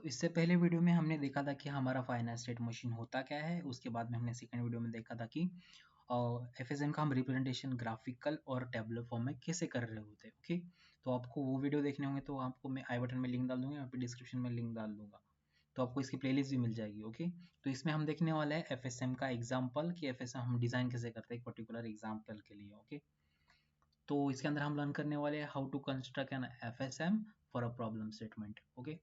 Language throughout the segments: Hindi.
तो इससे पहले वीडियो में हमने देखा था कि हमारा फाइनाइट स्टेट मशीन होता क्या है। उसके बाद में हमने सेकंड वीडियो में देखा था कि एफएसएम का हम रिप्रेजेंटेशन ग्राफिकल और टेबुलर फॉर्म में कैसे कर रहे होते हैं। ओके, तो आपको वो वीडियो देखने होंगे तो आपको मैं आई बटन में लिंक डाल दूंगा, यहाँ पे डिस्क्रिप्शन में लिंक डाल दूंगा, तो आपको इसकी प्लेलिस्ट भी मिल जाएगी। ओके, तो इसमें हम देखने वाले हैं एफएसएम का एग्जाम्पल कि एफएसएम हम डिजाइन कैसे करते हैं एक पर्टिकुलर एग्जाम्पल के लिए। ओके, तो इसके अंदर हम लर्न करने वाले हैं how to construct an FSM for a problem statement. Okay,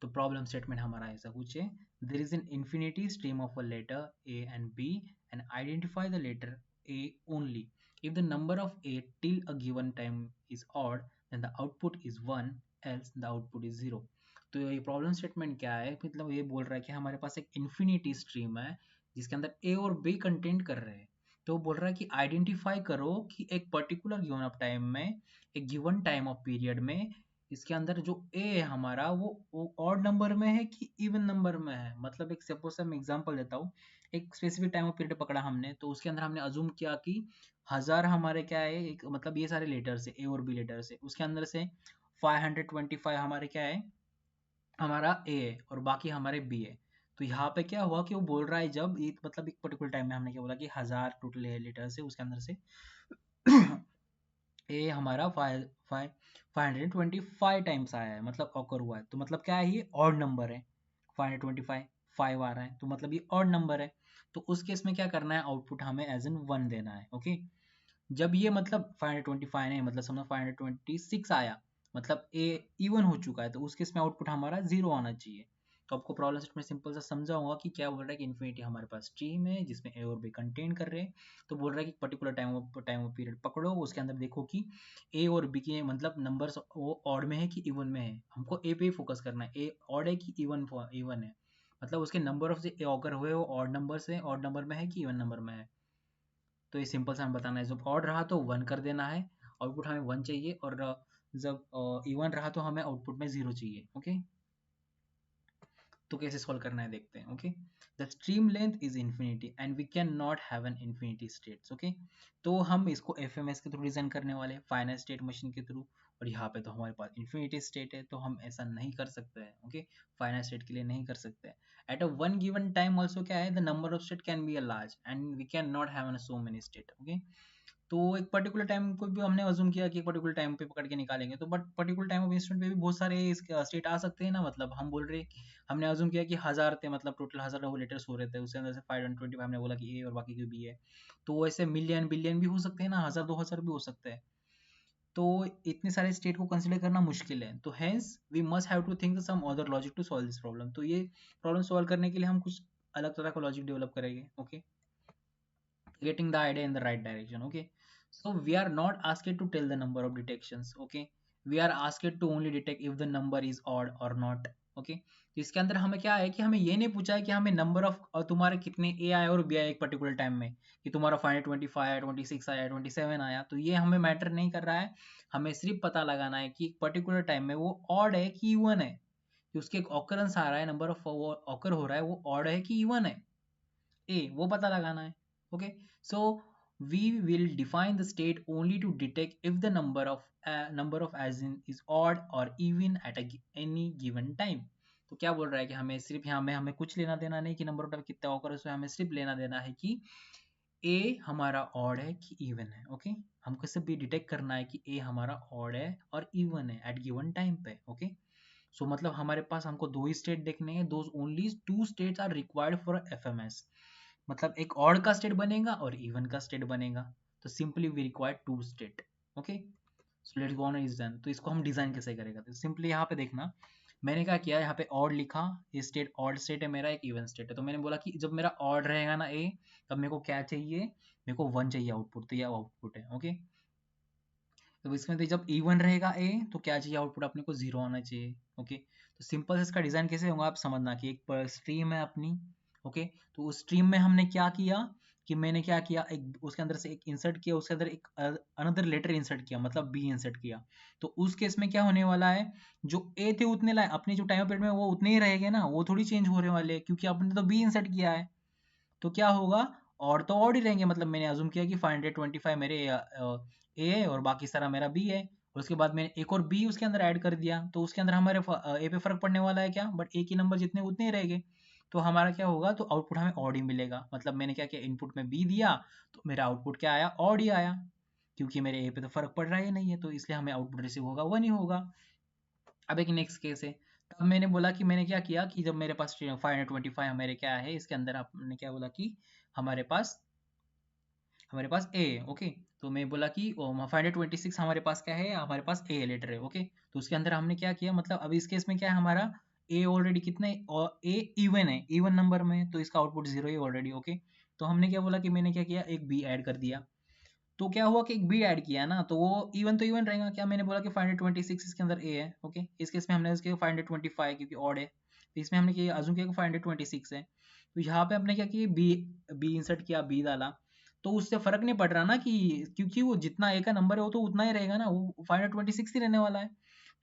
तो प्रॉब्लम स्टेटमेंट हमारा ऐसा कुछ है, there is an infinity stream of a letter A and B and identify the letter A only if the number of a till a given time is odd then the output is 1 else the output is 0। तो ये प्रॉब्लम स्टेटमेंट क्या है, मतलब ये बोल रहा है कि हमारे पास एक इन्फिनिटी स्ट्रीम है जिसके अंदर ए और बी कंटेंट कर रहे हैं। तो बोल रहा है कि आइडेंटिफाई करो कि एक पर्टिकुलर गिवन ऑफ टाइम में, एक गिवन टाइम ऑफ पीरियड में इसके अंदर जो ए है हमारा वो ऑड नंबर में है कि इवन नंबर में है। मतलब एक सपोज से मैं एग्जांपल देता हूँ, एक स्पेसिफिक टाइम ऑफ पीरियड पकड़ा हमने, तो उसके अंदर हमने अज्यूम किया कि 1000 हमारे क्या है, एक मतलब ये सारे लेटर्स है ए और बी लेटर्स है, उसके अंदर से 525 हमारे क्या है, हमारा ए है और बाकी हमारे बी है। तो यहाँ पे क्या हुआ कि वो बोल रहा है जब एक मतलब एक पर्टिकुलर टाइम में हमने क्या बोला कि 1000 टोटल लेटर्स है, उसके अंदर से ए हमारा 525 टाइम्स आया है, मतलब ऑकर हुआ है। तो मतलब क्या है, ये ऑड नंबर है। 525 5 आ रहा है तो मतलब ये ऑड नंबर है। तो उस केस में क्या करना है, आउटपुट हमें एज एन 1 देना है। ओके, जब ये मतलब 525 नहीं, मतलब समझो 526 आया, मतलब ए इवन हो चुका है, तो उस केस में आउटपुट हमारा 0 आना चाहिए। तो आपको प्रॉब्लम सेट में सिंपल सा समझाऊंगा कि क्या बोल रहा है कि इन्फिनिटी हमारे पास स्ट्रीम है जिसमें ए और बी कंटेन कर रहे हैं। तो बोल रहा है कि पर्टिकुलर टाइम ऑफ पीरियड पकड़ो, उसके अंदर देखो कि ए और बी के मतलब नंबर्स वो ऑड में है कि इवन में है। हमको ए पे ही फोकस करना है, ए ऑड है कि इवन है, मतलब उसके नंबर ऑफ जो ऑकर हुए वो ऑड नंबर से ऑड नंबर में है कि इवन नंबर में है। तो ये सिंपल सा हमें बताना है, जब ऑड रहा तो 1 कर देना है, आउटपुट हमें 1 चाहिए, और जब इवन रहा तो हमें आउटपुट में 0 चाहिए। ओके, तो कैसे सॉल्व करना है देखते हैं। Okay, the stream length is infinity and we can not have an infinity states. Okay, तो हम इसको एफएमएस के थ्रू डिजाइन करने वाले हैं, फाइनाइट स्टेट मशीन के थ्रू, और यहाँ पे तो हमारे पास इन्फिनिटी स्टेट है तो हम ऐसा नहीं कर सकते हैं। ओके, फाइनाइट स्टेट के लिए नहीं कर सकते। At a one given time also क्या है, the number of state can be a large and we can not have so many state. Okay, तो एक पर्टिकुलर टाइम को भी हमने अज्यूम किया कि एक पर्टिकुलर टाइम पे पकड़ के निकालेंगे, तो but particular time of instant पे भी बहुत सारे स्टेट आ सकते हैं ना। मतलब हम बोल रहे हैं, हमने अज्यूम किया कि 1000 थे, मतलब टोटल 1000 वो लेटर्स हो रहे थे, उसके अंदर से 525 हमने बोला कि ए और बाकी की बी है। तो ऐसे मिलियन बिलियन भी हो सकते हैं ना, 1000 2000 भी हो सकते हैं। तो इतने सारे स्टेट को कंसिडर करना मुश्किल है, तो hence we must have to think some other logic to solve this problem. तो ये प्रॉब्लम सॉल्व करने के लिए हम कुछ अलग तरह का लॉजिक डेवलप करेंगे। Okay, getting the idea in the right direction। Okay, so we are not asked to tell the number of detections। Okay, we are asked to only detect if the number is odd or not। Okay, तो इसके अंदर हमें क्या है कि हमें ये नहीं पूछा है कि हमें नंबर ऑफ तुम्हारे कितने ए आए और बी आए एक पर्टिकुलर टाइम में, कि तुम्हारा 525 आया, 26 आया, 27 आया, तो ये हमें मैटर नहीं कर रहा है। हमें सिर्फ पता लगाना है कि एक पर्टिकुलर टाइम में वो ऑड है कि इवन है, कि उसके एक ऑकरेंस आ रहा है, नंबर ऑफ ऑकर हो रहा है, वो ऑड है कि इवन है, ए वो पता लगाना है। Okay, so we will define the state only to detect if the number of as in is odd or even at any given time। तो क्या बोल रहा है कि हमें सिर्फ यहाँ में हमें कुछ लेना देना नहीं कि नंबर ऑफ टाइम कितना ऑकर है, हमें सिर्फ लेना देना है कि ए हमारा ऑड है कि इवन है। ओके, हमको सिर्फ भी डिटेक्ट करना है कि ए हमारा ऑड है और इवन है एट गिवन टाइम पे। ओके, सो मतलब हमारे पास हमको दो ही स्टेट देखने हैं, those only two states are required for FMS. मतलब एक ऑड का स्टेट बनेगा और इवन का स्टेट बनेगा, तो simply we require two state. Okay, so let's go on is done. तो इसको हम डिजाइन कैसे करेगा, तो सिंपली यहाँ पे देखना, मैंने क्या किया, यहाँ पे ऑड लिखा, ये स्टेट ऑड स्टेट है मेरा, एक इवन स्टेट है। तो मैंने बोला कि जब मेरा ऑड रहेगा ना ए, तब मेरे को क्या चाहिए, मेरे को 1 चाहिए आउटपुट, तो ये आउटपुट है। ओके, तो इसमें तो जब इवन रहेगा ए तो क्या चाहिए, आउटपुट अपने को 0 आना चाहिए। ओके, तो सिंपल से इसका डिजाइन कैसे होगा आप समझना, कि एक स्ट्रीम है अपनी। ओके, तो उस स्ट्रीम में हमने क्या किया कि मैंने क्या किया, एक उसके अंदर से एक इंसर्ट किया, उसके अंदर एक अनदर लेटर इंसर्ट किया, मतलब बी इंसर्ट किया। तो उस केस में क्या होने वाला है, जो ए थे उतने लाए अपने जो टाइम पीरियड में वो उतने ही रहेंगे ना, वो थोड़ी चेंज होने वाले, क्योंकि आपने तो बी इंसर्ट किया है। तो क्या होगा, और तो और ही रहेंगे, मतलब मैंने अज्यूम किया कि 525 मेरे ए है और बाकी सारा मेरा बी है, और उसके बाद मैंने एक और बी उसके अंदर ऐड कर दिया, तो उसके अंदर हमारे ए पे फर्क पड़ने वाला है क्या, बट ए के नंबर जितने उतने ही रहेंगे, तो हमारा क्या होगा, तो आउटपुट हमें ऑड ही मिलेगा। मतलब मैंने क्या किया, इनपुट में बी दिया तो मेरा आउटपुट क्या आया, ऑड ही आया, क्योंकि मेरे ए पे तो फर्क पड़ रहा ही नहीं है, तो इसलिए हमें आउटपुट रिसीव होगा 1 ही होगा। अब एक नेक्स्ट केस है, तब मैंने बोला कि मैंने क्या किया कि जब मेरे पास 525 हमारे क्या है, इसके अंदर आपने क्या बोला कि हमारे पास ए है, ओके। तो मैं बोला कि 526 हमारे पास क्या है, हमारे पास ए लेटर है, ओके। तो उसके अंदर हमने क्या किया, मतलब अब इस केस में क्या है, हमारा ए ऑलरेडी कितना है, और ए इवन है, इवन नंबर में, तो इसका आउटपुट 0 है ऑलरेडी, ओके। तो हमने क्या बोला कि मैंने क्या किया, एक बी ऐड कर दिया। तो क्या हुआ कि एक बी ऐड किया ना, तो वो इवन तो इवन रहेगा, क्या मैंने बोला कि 526 इसके अंदर ए है, ओके। इस केस में हमने उसके 525 क्योंकि ऑड है, तो इसमें हमने किया अज्यूम किया कि 526 है। तो यहाँ पे हमने क्या किया, बी बी इंसर्ट किया, बी डाला, तो उससे फर्क नहीं पड़ रहा ना, कि क्योंकि वो जितना ए का नंबर है वो तो उतना ही रहेगा ना, वो 526 ही रहने वाला है।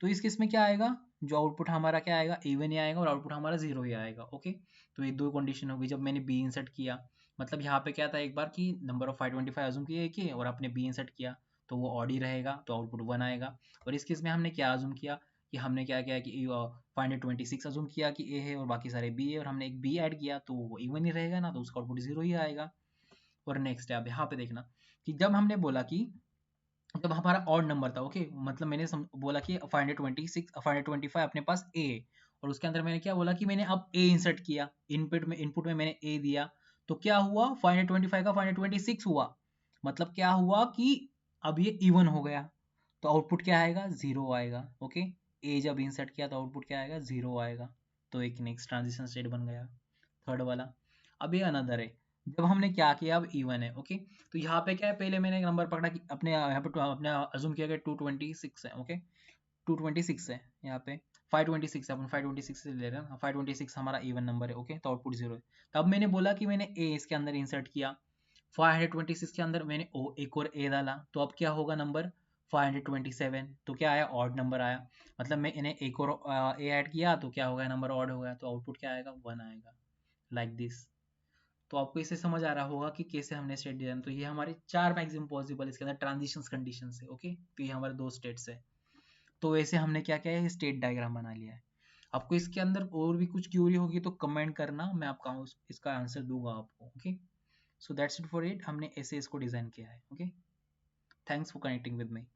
तो इस केस में क्या आएगा, जो आउटपुट हमारा क्या आएगा, इवन ही आएगा, और आउटपुट हमारा 0 ही आएगा, ओके। तो ये दो कंडीशन हो गई जब मैंने बी इंसर्ट किया। मतलब यहाँ पे क्या था, एक बार कि नंबर ऑफ 525 अज्यूम किया कि, और आपने बी इंसर्ट किया तो वो ऑड ही रहेगा, तो आउटपुट 1 आएगा। और इस केस में हमने क्या अज्यूम किया, कि हमने क्या किया कि 526 अज्यूम किया कि ए है और बाकी सारे बी है, और हमने एक बी ऐड किया तो वो इवन ही रहेगा ना, तो उसका आउटपुट 0 ही आएगा। और नेक्स्ट है, अब यहाँ पे देखना कि जब हमने बोला कि जब हमारा ऑड नंबर था, ओके, मतलब मैंने बोला कि 525 अपने पास ए, और उसके अंदर मैंने क्या बोला कि मैंने अब ए इंसर्ट किया, इनपुट में मैंने ए दिया, तो क्या हुआ, 525 का 526 हुआ। मतलब क्या हुआ कि अब ये इवन हो गया, तो आउटपुट क्या आएगा, 0 आएगा, ओके। ए जब इंसर्ट किया तो आउटपुट क्या आएगा, 0 आएगा। तो एक नेक्स्ट ट्रांजिशन स्टेट बन गया, थर्ड वाला। अब ये अनदर है, जब हमने क्या किया, अब इवन है, ओके। तो यहाँ पे क्या है, पहले मैंने एक नंबर पकड़ा कि अपने यहाँ पे अपने अज्यूम किया गया 226 है, ओके। 226 है यहाँ पे, 526 है, अपन 526 से ले रहे हैं, 526 हमारा इवन नंबर है, ओके। तो आउटपुट 0 है। तब मैंने बोला कि मैंने ए इसके अंदर इंसर्ट किया, 526 के अंदर मैंने एक और ए डाला, तो अब क्या होगा नंबर, 527। तो क्या आया, ऑड नंबर आया। मतलब मैं इन्हें एक और ए ऐड किया तो क्या होगा, नंबर ऑड हो गया, तो आउटपुट क्या आएगा, 1 आएगा, लाइक दिस। तो आपको इससे समझ आ रहा होगा कि कैसे हमने स्टेट डिजाइन, तो ये हमारे 4 मैक्सिमम पॉसिबल इसके अंदर ट्रांजिशंस कंडीशंस है, ओके। तो ये हमारे 2 स्टेट्स है। तो वैसे हमने क्या किया है, स्टेट डायग्राम बना लिया है। आपको इसके अंदर और भी कुछ क्यूरी होगी तो कमेंट करना, मैं आपका इसका आंसर दूंगा आपको, okay. So that's it for it, हमने ऐसे इसको डिजाइन किया है, okay. Thanks for connecting with me.